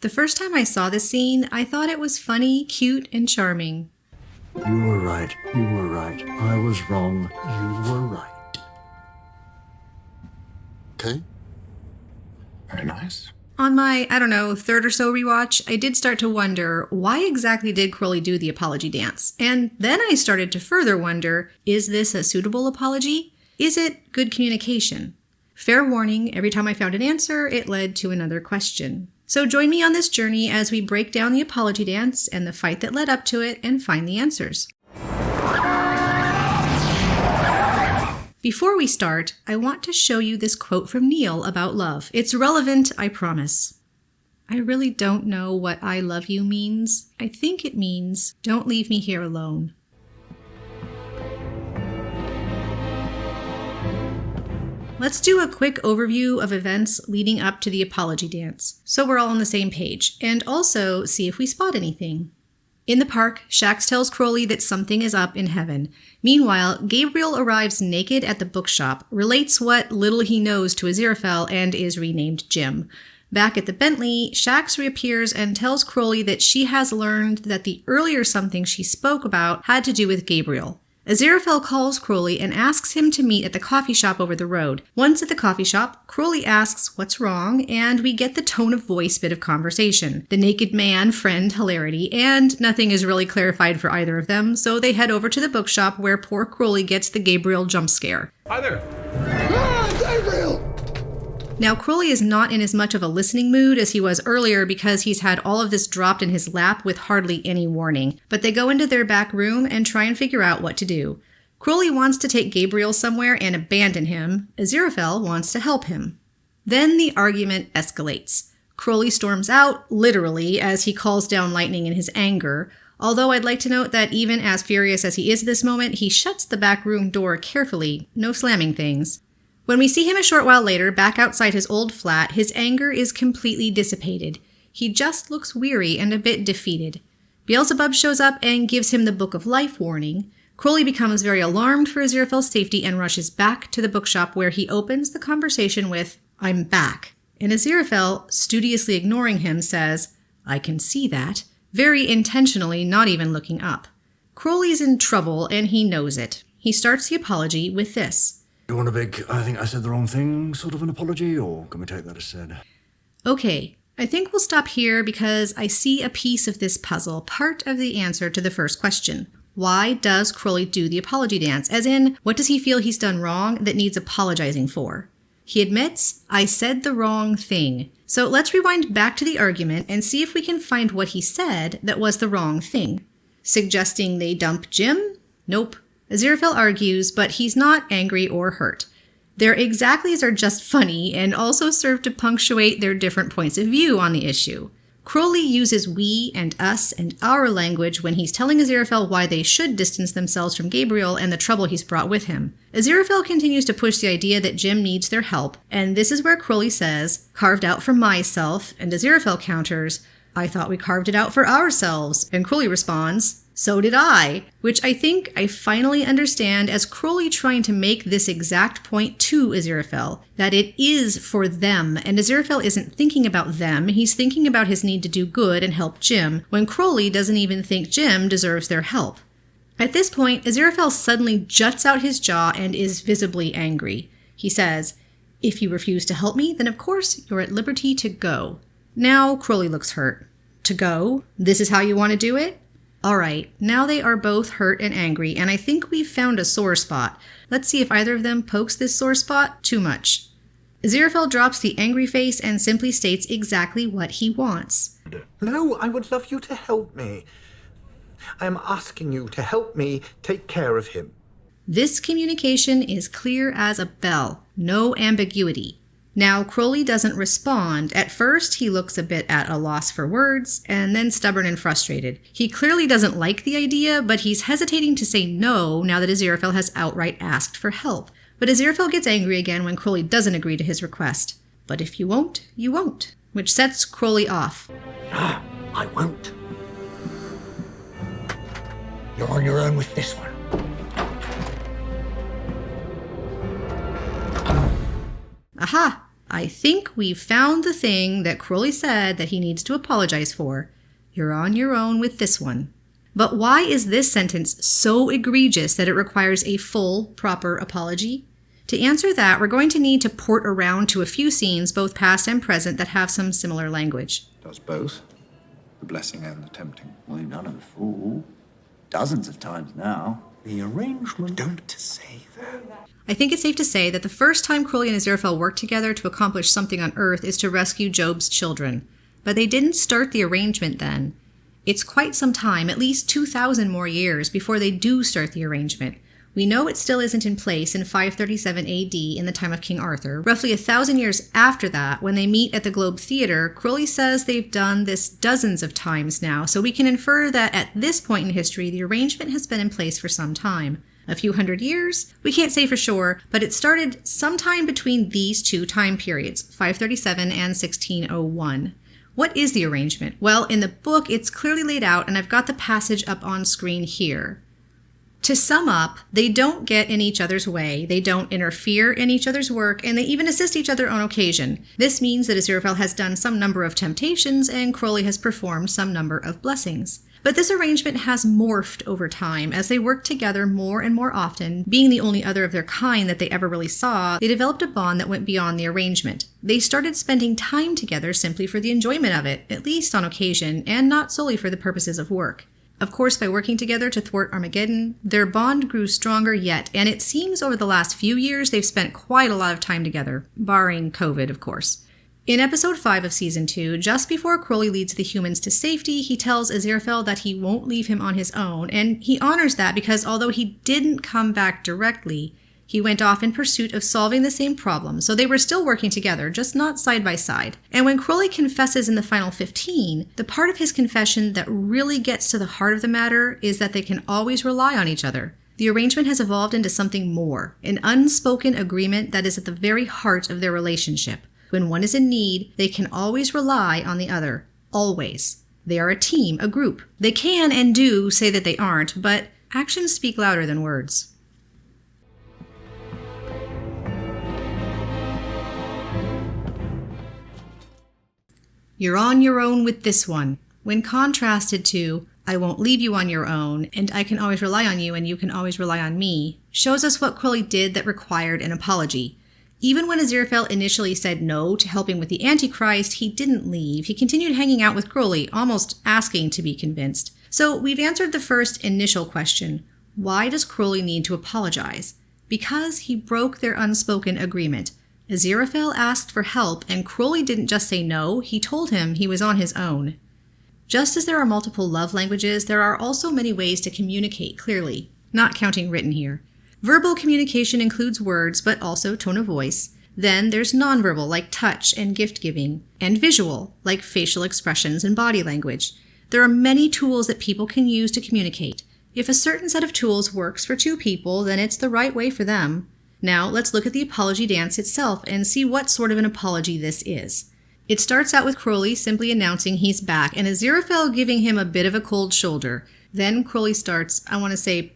The first time I saw this scene, I thought it was funny, cute, and charming. You were right. You were right. I was wrong. You were right. Okay. Very nice. On my, third or so rewatch, I did start to wonder, why exactly did Crowley do the apology dance? And then I started to further wonder, is this a suitable apology? Is it good communication? Fair warning, every time I found an answer, it led to another question. So join me on this journey as we break down the apology dance and the fight that led up to it and find the answers. Before we start, I want to show you this quote from Neil about love. It's relevant, I promise. I really don't know what I love you means. I think it means, don't leave me here alone. Let's do a quick overview of events leading up to the apology dance, so we're all on the same page, and also see if we spot anything. In the park, Shax tells Crowley that something is up in heaven. Meanwhile, Gabriel arrives naked at the bookshop, relates what little he knows to Aziraphale, and is renamed Jim. Back at the Bentley, Shax reappears and tells Crowley that she has learned that the earlier something she spoke about had to do with Gabriel. Aziraphale calls Crowley and asks him to meet at the coffee shop over the road. Once at the coffee shop, Crowley asks what's wrong, and we get the tone of voice bit of conversation. The naked man, friend, hilarity, and nothing is really clarified for either of them, so they head over to the bookshop where poor Crowley gets the Gabriel jump scare. Hi there. Ah, Gabriel! Now, Crowley is not in as much of a listening mood as he was earlier because he's had all of this dropped in his lap with hardly any warning. But they go into their back room and try and figure out what to do. Crowley wants to take Gabriel somewhere and abandon him. Aziraphale wants to help him. Then the argument escalates. Crowley storms out, literally, as he calls down lightning in his anger. Although I'd like to note that even as furious as he is this moment, he shuts the back room door carefully, no slamming things. When we see him a short while later, back outside his old flat, his anger is completely dissipated. He just looks weary and a bit defeated. Beelzebub shows up and gives him the Book of Life warning. Crowley becomes very alarmed for Aziraphale's safety and rushes back to the bookshop where he opens the conversation with, "I'm back." And Aziraphale, studiously ignoring him, says, "I can see that," very intentionally not even looking up. Crowley's in trouble and he knows it. He starts the apology with this. You want a big, I think I said the wrong thing, sort of an apology, or can we take that as said? Okay, I think we'll stop here because I see a piece of this puzzle, part of the answer to the first question. Why does Crowley do the apology dance? As in, what does he feel he's done wrong that needs apologizing for? He admits, I said the wrong thing. So let's rewind back to the argument and see if we can find what he said that was the wrong thing. Suggesting they dump Jim? Nope. Aziraphale argues, but he's not angry or hurt. Their exactly's are just funny and also serve to punctuate their different points of view on the issue. Crowley uses we and us and our language when he's telling Aziraphale why they should distance themselves from Gabriel and the trouble he's brought with him. Aziraphale continues to push the idea that Jim needs their help, and this is where Crowley says, "Carved out for myself," and Aziraphale counters, "I thought we carved it out for ourselves," and Crowley responds, "So did I," which I think I finally understand as Crowley trying to make this exact point to Aziraphale, that it is for them, and Aziraphale isn't thinking about them, he's thinking about his need to do good and help Jim, when Crowley doesn't even think Jim deserves their help. At this point, Aziraphale suddenly juts out his jaw and is visibly angry. He says, "If you refuse to help me, then of course you're at liberty to go." Now Crowley looks hurt. To go? This is how you want to do it? Alright, now they are both hurt and angry, and I think we've found a sore spot. Let's see if either of them pokes this sore spot too much. Aziraphale drops the angry face and simply states exactly what he wants. No, I would love you to help me. I am asking you to help me take care of him. This communication is clear as a bell. No ambiguity. Now, Crowley doesn't respond. At first, he looks a bit at a loss for words, and then stubborn and frustrated. He clearly doesn't like the idea, but he's hesitating to say no now that Aziraphale has outright asked for help. But Aziraphale gets angry again when Crowley doesn't agree to his request. But if you won't, you won't, which sets Crowley off. I won't. You're on your own with this one. Aha! I think we've found the thing that Crowley said that he needs to apologize for. You're on your own with this one. But why is this sentence so egregious that it requires a full, proper apology? To answer that, we're going to need to port around to a few scenes, both past and present, that have some similar language. Does both. The blessing and the tempting. Well, you've done it before. Dozens of times now. The arrangement. Don't say that. I think it's safe to say that the first time Crowley and Aziraphale worked together to accomplish something on Earth is to rescue Job's children. But they didn't start the arrangement then. It's quite some time, at least 2,000 more years, before they do start the arrangement. We know it still isn't in place in 537 AD in the time of King Arthur. Roughly 1,000 years after that, when they meet at the Globe Theatre, Crowley says they've done this dozens of times now, so we can infer that at this point in history, the arrangement has been in place for some time. A few hundred years? We can't say for sure, but it started sometime between these two time periods, 537 and 1601. What is the arrangement? Well, in the book, it's clearly laid out, and I've got the passage up on screen here. To sum up, they don't get in each other's way, they don't interfere in each other's work, and they even assist each other on occasion. This means that Aziraphale has done some number of temptations, and Crowley has performed some number of blessings. But this arrangement has morphed over time. As they worked together more and more often, being the only other of their kind that they ever really saw, they developed a bond that went beyond the arrangement. They started spending time together simply for the enjoyment of it, at least on occasion, and not solely for the purposes of work. Of course, by working together to thwart Armageddon, their bond grew stronger yet, and it seems over the last few years they've spent quite a lot of time together, barring COVID, of course. In episode 5 of season 2, just before Crowley leads the humans to safety, he tells Aziraphale that he won't leave him on his own, and he honors that because although he didn't come back directly, he went off in pursuit of solving the same problem, so they were still working together, just not side by side. And when Crowley confesses in the final 15, the part of his confession that really gets to the heart of the matter is that they can always rely on each other. The arrangement has evolved into something more, an unspoken agreement that is at the very heart of their relationship. When one is in need, they can always rely on the other. Always. They are a team, a group. They can and do say that they aren't, but actions speak louder than words. You're on your own with this one. When contrasted to, I won't leave you on your own, and I can always rely on you and you can always rely on me, shows us what Crowley did that required an apology. Even when Aziraphale initially said no to helping with the Antichrist, he didn't leave. He continued hanging out with Crowley, almost asking to be convinced. So we've answered the first initial question. Why does Crowley need to apologize? Because he broke their unspoken agreement. Aziraphale asked for help, and Crowley didn't just say no, he told him he was on his own. Just as there are multiple love languages, there are also many ways to communicate clearly, not counting written here. Verbal communication includes words, but also tone of voice. Then there's nonverbal, like touch and gift-giving, and visual, like facial expressions and body language. There are many tools that people can use to communicate. If a certain set of tools works for two people, then it's the right way for them. Now, let's look at the apology dance itself and see what sort of an apology this is. It starts out with Crowley simply announcing he's back, and Aziraphale giving him a bit of a cold shoulder. Then Crowley starts,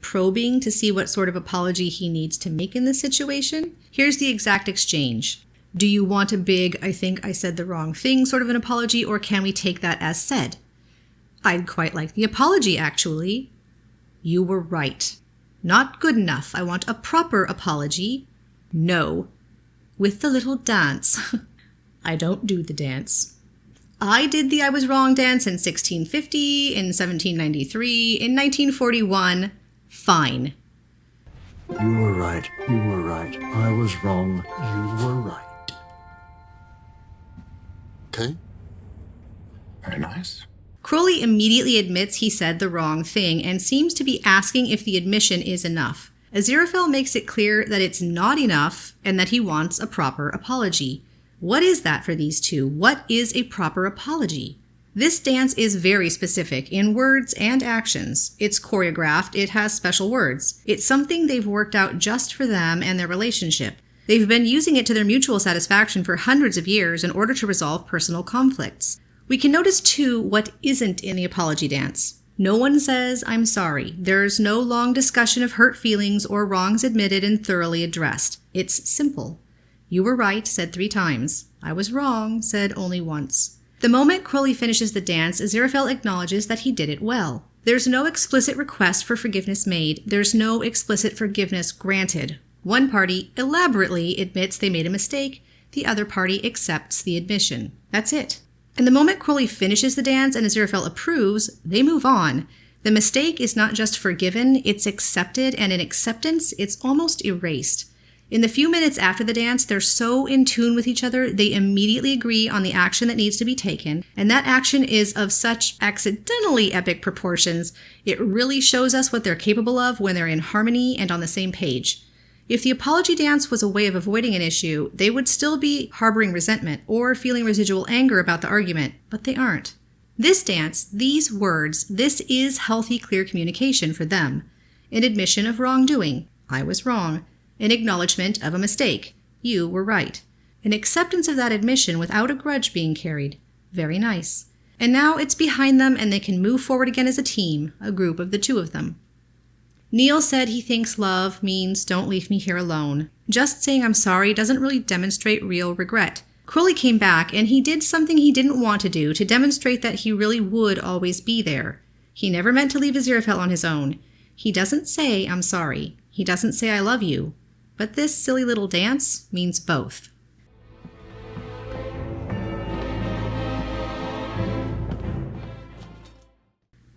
probing to see what sort of apology he needs to make in this situation. Here's the exact exchange. Do you want a big, I think I said the wrong thing sort of an apology, or can we take that as said? I'd quite like the apology, actually. You were right. Not good enough. I want a proper apology. No. With the little dance. I don't do the dance. I did the I was wrong dance in 1650, in 1793, in 1941. Fine. You were right. You were right. I was wrong. You were right. Okay. Very nice. Crowley immediately admits he said the wrong thing and seems to be asking if the admission is enough. Aziraphale makes it clear that it's not enough and that he wants a proper apology. What is that for these two? What is a proper apology? This dance is very specific in words and actions. It's choreographed, it has special words. It's something they've worked out just for them and their relationship. They've been using it to their mutual satisfaction for hundreds of years in order to resolve personal conflicts. We can notice, too, what isn't in the apology dance. No one says, I'm sorry. There's no long discussion of hurt feelings or wrongs admitted and thoroughly addressed. It's simple. You were right, said 3 times. I was wrong, said only once. The moment Crowley finishes the dance, Aziraphale acknowledges that he did it well. There's no explicit request for forgiveness made. There's no explicit forgiveness granted. One party elaborately admits they made a mistake. The other party accepts the admission. That's it. And the moment Crowley finishes the dance and Aziraphale approves, they move on. The mistake is not just forgiven, it's accepted, and in acceptance, it's almost erased. In the few minutes after the dance, they're so in tune with each other, they immediately agree on the action that needs to be taken, and that action is of such accidentally epic proportions, it really shows us what they're capable of when they're in harmony and on the same page. If the apology dance was a way of avoiding an issue, they would still be harboring resentment or feeling residual anger about the argument, but they aren't. This dance, these words, this is healthy, clear communication for them. An admission of wrongdoing. I was wrong. An acknowledgement of a mistake. You were right. An acceptance of that admission without a grudge being carried. Very nice. And now it's behind them and they can move forward again as a team, a group of the 2 of them. Neil said he thinks love means don't leave me here alone. Just saying I'm sorry doesn't really demonstrate real regret. Crowley came back and he did something he didn't want to do to demonstrate that he really would always be there. He never meant to leave Aziraphale on his own. He doesn't say I'm sorry. He doesn't say I love you. But this silly little dance means both.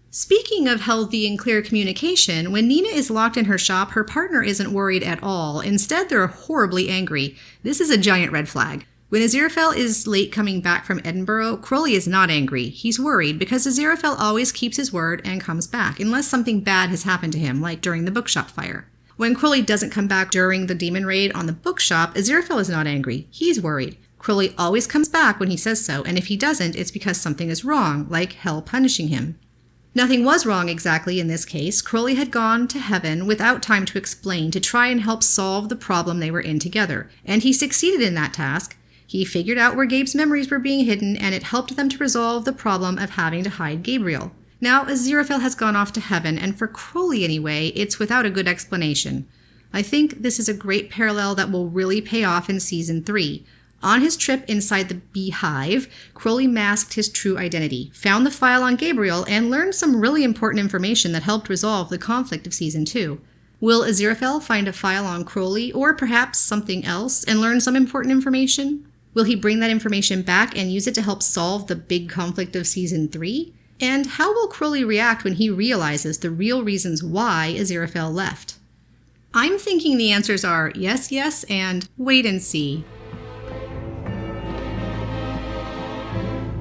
Speaking of healthy and clear communication, when Nina is locked in her shop, her partner isn't worried at all. Instead, they're horribly angry. This is a giant red flag. When Aziraphale is late coming back from Edinburgh, Crowley is not angry. He's worried because Aziraphale always keeps his word and comes back, unless something bad has happened to him, like during the bookshop fire. When Crowley doesn't come back during the demon raid on the bookshop, Aziraphale is not angry. He's worried. Crowley always comes back when he says so, and if he doesn't, it's because something is wrong, like hell punishing him. Nothing was wrong exactly in this case. Crowley had gone to heaven without time to explain to try and help solve the problem they were in together, and he succeeded in that task. He figured out where Gabe's memories were being hidden, and it helped them to resolve the problem of having to hide Gabriel. Now, Aziraphale has gone off to heaven, and for Crowley anyway, it's without a good explanation. I think this is a great parallel that will really pay off in Season 3. On his trip inside the beehive, Crowley masked his true identity, found the file on Gabriel, and learned some really important information that helped resolve the conflict of Season 2. Will Aziraphale find a file on Crowley, or perhaps something else, and learn some important information? Will he bring that information back and use it to help solve the big conflict of Season 3? And how will Crowley react when he realizes the real reasons why Aziraphale left? I'm thinking the answers are yes, yes, and wait and see.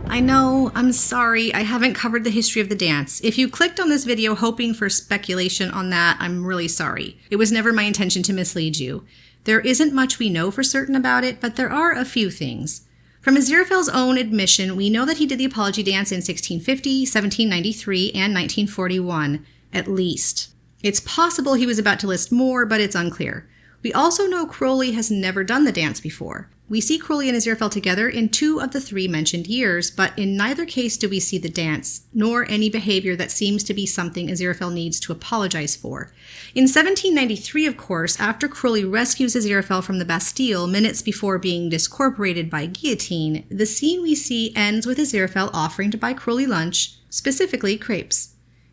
I know, I'm sorry, I haven't covered the history of the dance. If you clicked on this video hoping for speculation on that, I'm really sorry. It was never my intention to mislead you. There isn't much we know for certain about it, but there are a few things. From Aziraphale's own admission, we know that he did the apology dance in 1650, 1793, and 1941, at least. It's possible he was about to list more, but it's unclear. We also know Crowley has never done the dance before. We see Crowley and Aziraphale together in 2 of the 3 mentioned years, but in neither case do we see the dance, nor any behavior that seems to be something Aziraphale needs to apologize for. In 1793, of course, after Crowley rescues Aziraphale from the Bastille minutes before being discorporated by guillotine, the scene we see ends with Aziraphale offering to buy Crowley lunch, specifically crepes.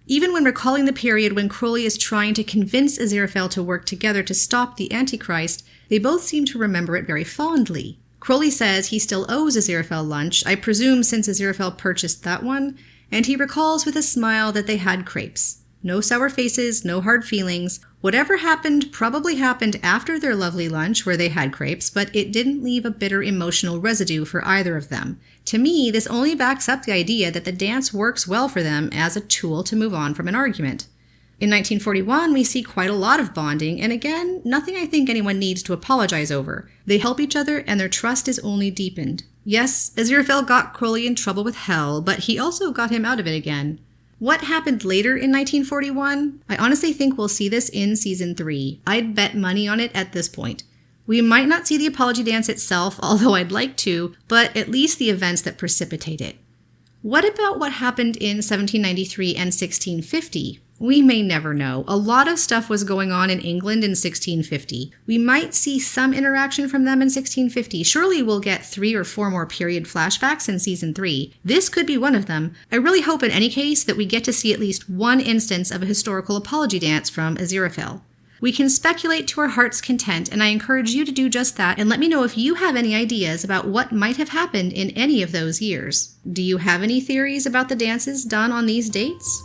Even when recalling the period when Crowley is trying to convince Aziraphale to work together to stop the Antichrist, they both seem to remember it very fondly. Crowley says he still owes Aziraphale lunch, I presume since Aziraphale purchased that one, and he recalls with a smile that they had crepes. No sour faces, no hard feelings. Whatever happened probably happened after their lovely lunch where they had crepes, but it didn't leave a bitter emotional residue for either of them. To me, this only backs up the idea that the dance works well for them as a tool to move on from an argument. In 1941, we see quite a lot of bonding, and again, nothing I think anyone needs to apologize over. They help each other, and their trust is only deepened. Yes, Aziraphale got Crowley in trouble with hell, but he also got him out of it again. What happened later in 1941? I honestly think we'll see this in Season 3. I'd bet money on it at this point. We might not see the apology dance itself, although I'd like to, but at least the events that precipitate it. What about what happened in 1793 and 1650? We may never know. A lot of stuff was going on in England in 1650. We might see some interaction from them in 1650. Surely we'll get 3 or 4 more period flashbacks in season 3. This could be one of them. I really hope in any case that we get to see at least one instance of a historical apology dance from Aziraphale. We can speculate to our heart's content, and I encourage you to do just that, and let me know if you have any ideas about what might have happened in any of those years. Do you have any theories about the dances done on these dates?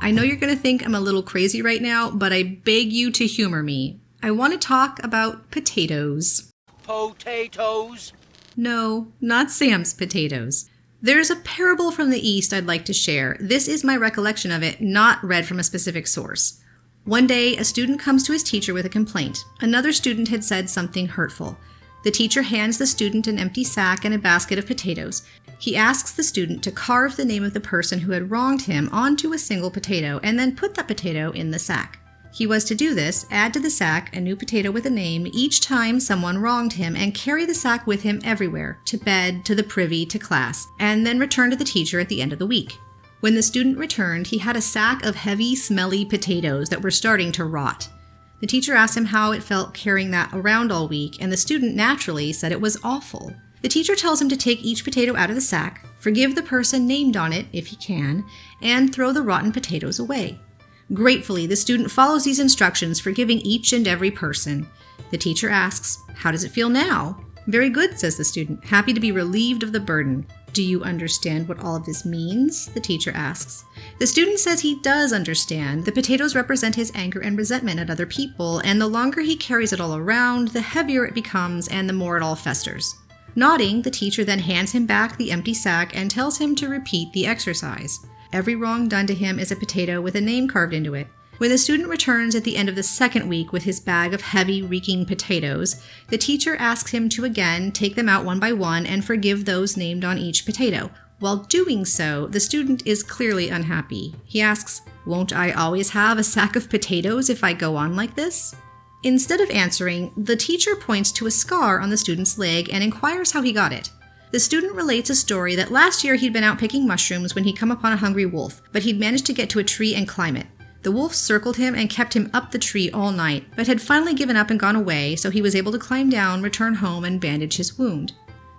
I know you're going to think I'm a little crazy right now, but I beg you to humor me. I want to talk about potatoes. Potatoes? No, not Sam's potatoes. There's a parable from the East I'd like to share. This is my recollection of it, not read from a specific source. One day, a student comes to his teacher with a complaint. Another student had said something hurtful. The teacher hands the student an empty sack and a basket of potatoes. He asks the student to carve the name of the person who had wronged him onto a single potato and then put that potato in the sack. He was to do this, add to the sack a new potato with a name each time someone wronged him, and carry the sack with him everywhere, to bed, to the privy, to class, and then return to the teacher at the end of the week. When the student returned, he had a sack of heavy, smelly potatoes that were starting to rot. The teacher asked him how it felt carrying that around all week, and the student naturally said it was awful. The teacher tells him to take each potato out of the sack, forgive the person named on it if he can, and throw the rotten potatoes away. Gratefully, the student follows these instructions, forgiving each and every person. The teacher asks, "How does it feel now?" "Very good," says the student, happy to be relieved of the burden. "Do you understand what all of this means?" the teacher asks. The student says he does understand. The potatoes represent his anger and resentment at other people, and the longer he carries it all around, the heavier it becomes and the more it all festers. Nodding, the teacher then hands him back the empty sack and tells him to repeat the exercise. Every wrong done to him is a potato with a name carved into it. When the student returns at the end of the second week with his bag of heavy, reeking potatoes, the teacher asks him to again take them out one by one and forgive those named on each potato. While doing so, the student is clearly unhappy. He asks, "Won't I always have a sack of potatoes if I go on like this?" Instead of answering, the teacher points to a scar on the student's leg and inquires how he got it. The student relates a story that last year he'd been out picking mushrooms when he'd come upon a hungry wolf, but he'd managed to get to a tree and climb it. The wolf circled him and kept him up the tree all night, but had finally given up and gone away, so he was able to climb down, return home, and bandage his wound.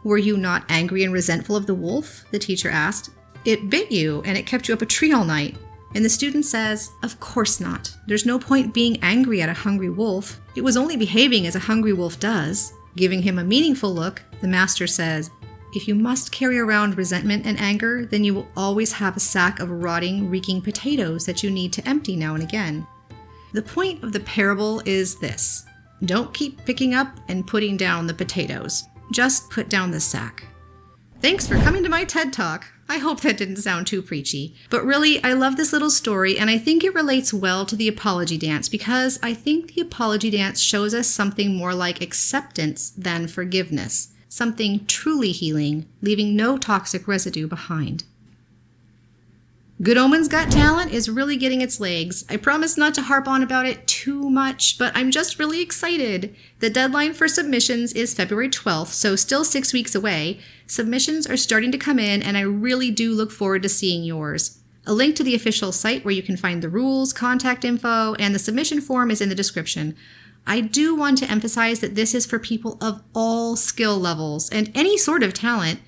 "Were you not angry and resentful of the wolf?" the teacher asked. "It bit you, and it kept you up a tree all night." And the student says, "Of course not. There's no point being angry at a hungry wolf. It was only behaving as a hungry wolf does." Giving him a meaningful look, the master says, "If you must carry around resentment and anger, then you will always have a sack of rotting, reeking potatoes that you need to empty now and again." The point of the parable is this: don't keep picking up and putting down the potatoes. Just put down the sack. Thanks for coming to my TED Talk. I hope that didn't sound too preachy. But really, I love this little story, and I think it relates well to the apology dance, because I think the apology dance shows us something more like acceptance than forgiveness. Something truly healing, leaving no toxic residue behind. Good Omens Got Talent is really getting its legs. I promise not to harp on about it too much, but I'm just really excited. The deadline for submissions is February 12th, so still 6 weeks away. Submissions are starting to come in, and I really do look forward to seeing yours. A link to the official site where you can find the rules, contact info, and the submission form is in the description. I do want to emphasize that this is for people of all skill levels and any sort of talent.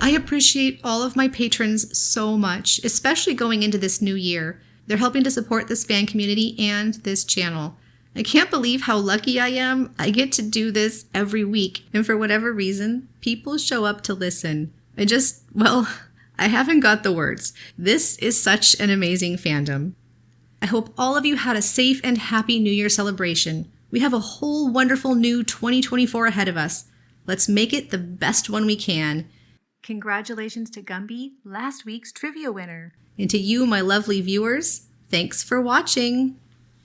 I appreciate all of my patrons so much, especially going into this new year. They're helping to support this fan community and this channel. I can't believe how lucky I am. I get to do this every week, and for whatever reason, people show up to listen. I haven't got the words. This is such an amazing fandom. I hope all of you had a safe and happy New Year celebration. We have a whole wonderful new 2024 ahead of us. Let's make it the best one we can. Congratulations to Gumby, last week's trivia winner. And to you, my lovely viewers, thanks for watching.